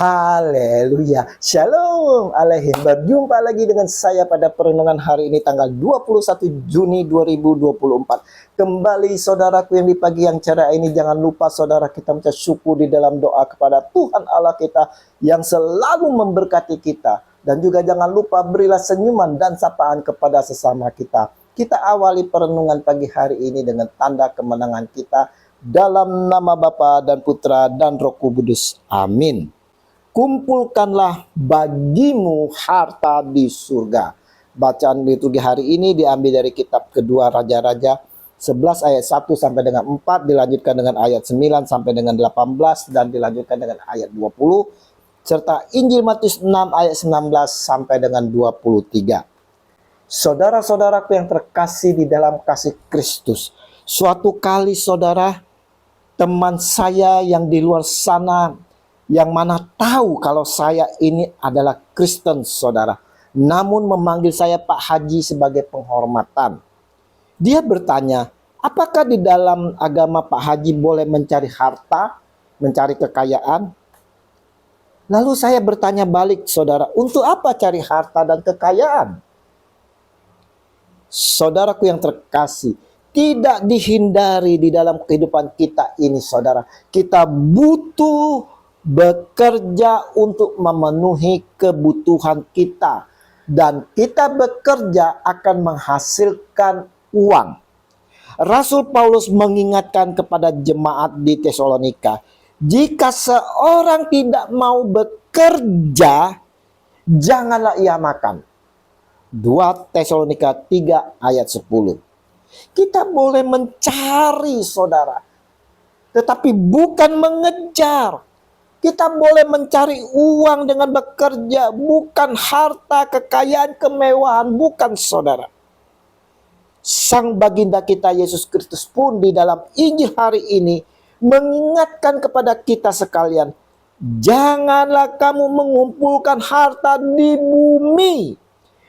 Haleluya. Shalom alaihim. Berjumpa lagi dengan saya pada perenungan hari ini tanggal 21 Juni 2024. Kembali saudaraku yang di pagi yang cerah ini, jangan lupa saudara kita mengucap syukur di dalam doa kepada Tuhan Allah kita yang selalu memberkati kita. Dan juga jangan lupa berilah senyuman dan sapaan kepada sesama kita. Kita awali perenungan pagi hari ini dengan tanda kemenangan kita dalam nama Bapa dan Putra dan Roh Kudus. Amin. Kumpulkanlah bagimu harta di surga. Bacaan liturgi hari ini diambil dari kitab kedua Raja-Raja 11 ayat 1 sampai dengan 4, dilanjutkan dengan ayat 9 sampai dengan 18, dan dilanjutkan dengan ayat 20, serta Injil Matius 6 ayat 19 sampai dengan 23. Saudara-saudaraku yang terkasih di dalam kasih Kristus, suatu kali saudara, teman saya yang di luar sana, yang mana tahu kalau saya ini adalah Kristen saudara, namun memanggil saya Pak Haji sebagai penghormatan. Dia bertanya, apakah di dalam agama Pak Haji boleh mencari harta, mencari kekayaan? Lalu saya bertanya balik saudara, untuk apa cari harta dan kekayaan? Saudaraku yang terkasih, tidak dihindari di dalam kehidupan kita ini saudara, kita butuh bekerja untuk memenuhi kebutuhan kita, dan kita bekerja akan menghasilkan uang. Rasul Paulus mengingatkan kepada jemaat di Tesalonika, jika seorang tidak mau bekerja, janganlah ia makan. 2 Tesalonika 3 ayat 10. Kita boleh mencari saudara, tetapi bukan mengejar. Kita boleh mencari uang dengan bekerja, bukan harta, kekayaan, kemewahan, bukan saudara. Sang baginda kita Yesus Kristus pun di dalam Injil hari ini mengingatkan kepada kita sekalian, janganlah kamu mengumpulkan harta di bumi.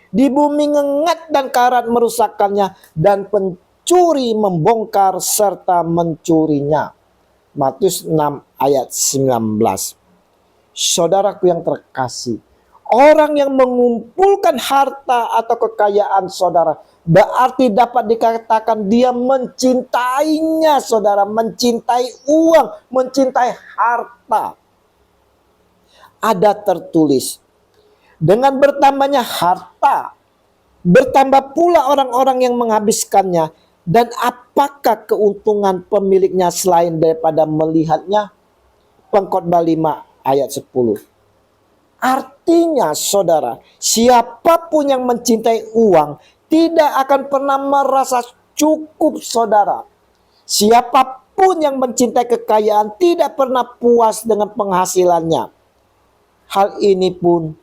Di bumi ngengat dan karat merusakkannya, dan pencuri membongkar serta mencurinya. Matius 6 ayat 19. Saudaraku yang terkasih, orang yang mengumpulkan harta atau kekayaan saudara, berarti dapat dikatakan dia mencintainya saudara, mencintai uang, mencintai harta. Ada tertulis, dengan bertambahnya harta, bertambah pula orang-orang yang menghabiskannya. Dan apakah keuntungan pemiliknya selain daripada melihatnya? Pengkhotbah 5 ayat 10. Artinya saudara, siapapun yang mencintai uang tidak akan pernah merasa cukup saudara. Siapapun yang mencintai kekayaan tidak pernah puas dengan penghasilannya. Hal ini pun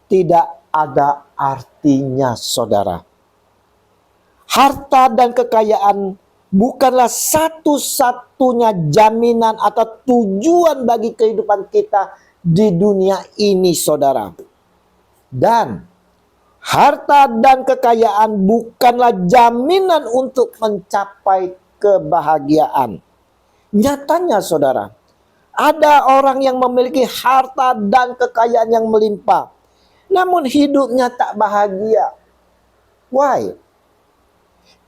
tidak ada artinya saudara. Harta dan kekayaan bukanlah satu-satunya jaminan atau tujuan bagi kehidupan kita di dunia ini saudara. Dan harta dan kekayaan bukanlah jaminan untuk mencapai kebahagiaan. Nyatanya saudara, ada orang yang memiliki harta dan kekayaan yang melimpah, namun hidupnya tak bahagia. Why?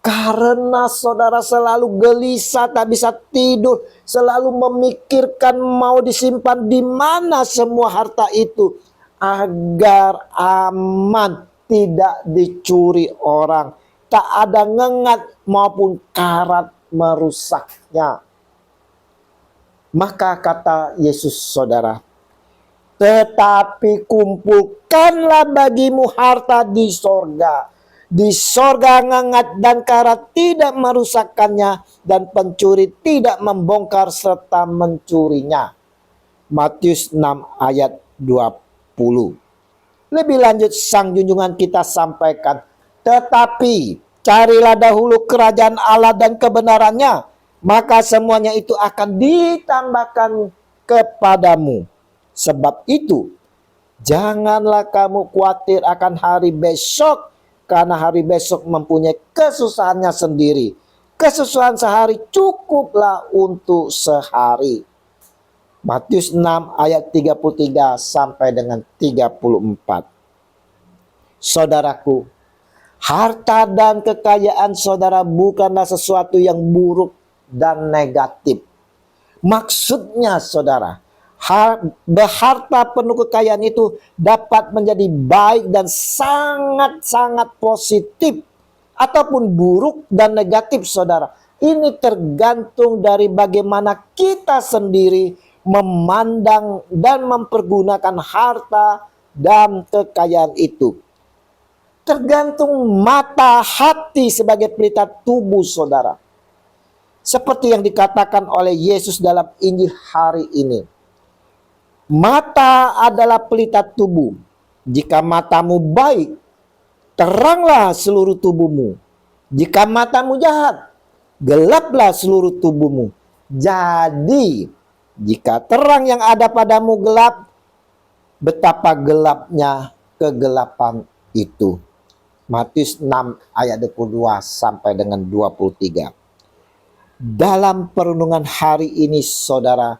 Karena saudara selalu gelisah, tak bisa tidur, selalu memikirkan mau disimpan di mana semua harta itu agar aman, tidak dicuri orang, tak ada ngengat maupun karat merusaknya. Maka kata Yesus saudara, tetapi kumpulkanlah bagimu harta di sorga. Di sorga ngengat dan karat tidak merusakkannya, dan pencuri tidak membongkar serta mencurinya. Matius 6 ayat 20. Lebih lanjut sang junjungan kita sampaikan, tetapi carilah dahulu kerajaan Allah dan kebenarannya, maka semuanya itu akan ditambahkan kepadamu. Sebab itu, janganlah kamu khawatir akan hari besok, karena hari besok mempunyai kesusahannya sendiri. Kesusahan sehari cukuplah untuk sehari. Matius 6 ayat 33 sampai dengan 34. Saudaraku, harta dan kekayaan saudara bukanlah sesuatu yang buruk dan negatif. Maksudnya saudara, harta penuh kekayaan itu dapat menjadi baik dan sangat-sangat positif ataupun buruk dan negatif saudara. Ini tergantung dari bagaimana kita sendiri memandang dan mempergunakan harta dan kekayaan itu. Tergantung mata hati sebagai pelita tubuh saudara. Seperti yang dikatakan oleh Yesus dalam Injil hari ini. Mata adalah pelita tubuh. Jika matamu baik, teranglah seluruh tubuhmu. Jika matamu jahat, gelaplah seluruh tubuhmu. Jadi, jika terang yang ada padamu gelap, betapa gelapnya kegelapan itu. Matius 6 ayat 22 sampai dengan 23. Dalam perenungan hari ini saudara,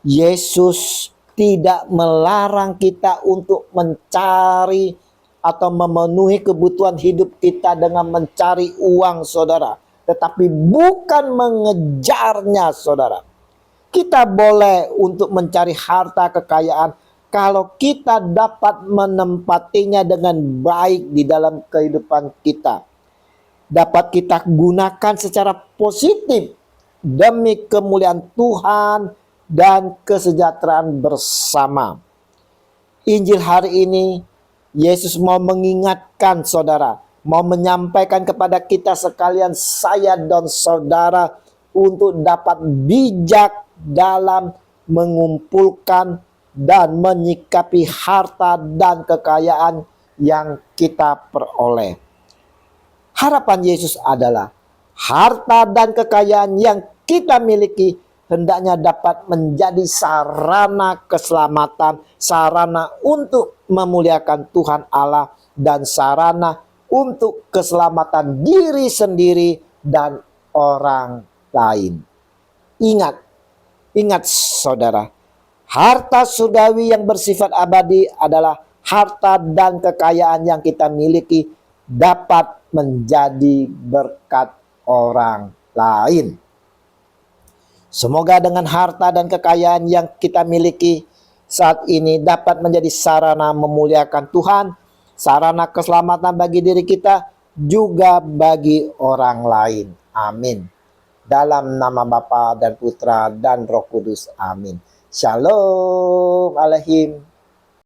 Yesus tidak melarang kita untuk mencari atau memenuhi kebutuhan hidup kita dengan mencari uang saudara. Tetapi bukan mengejarnya saudara. Kita boleh untuk mencari harta kekayaan kalau kita dapat menempatinya dengan baik di dalam kehidupan kita. Dapat kita gunakan secara positif demi kemuliaan Tuhan dan kesejahteraan bersama. Injil hari ini, Yesus mau mengingatkan saudara, mau menyampaikan kepada kita sekalian, saya dan saudara, untuk dapat bijak dalam mengumpulkan dan menyikapi harta dan kekayaan yang kita peroleh. Harapan Yesus adalah harta dan kekayaan yang kita miliki hendaknya dapat menjadi sarana keselamatan, sarana untuk memuliakan Tuhan Allah, dan sarana untuk keselamatan diri sendiri dan orang lain. Ingat saudara, harta surgawi yang bersifat abadi adalah harta dan kekayaan yang kita miliki dapat menjadi berkat orang lain. Semoga dengan harta dan kekayaan yang kita miliki saat ini dapat menjadi sarana memuliakan Tuhan, sarana keselamatan bagi diri kita, juga bagi orang lain. Amin. Dalam nama Bapa dan Putra dan Roh Kudus. Amin. Shalom Alaikum.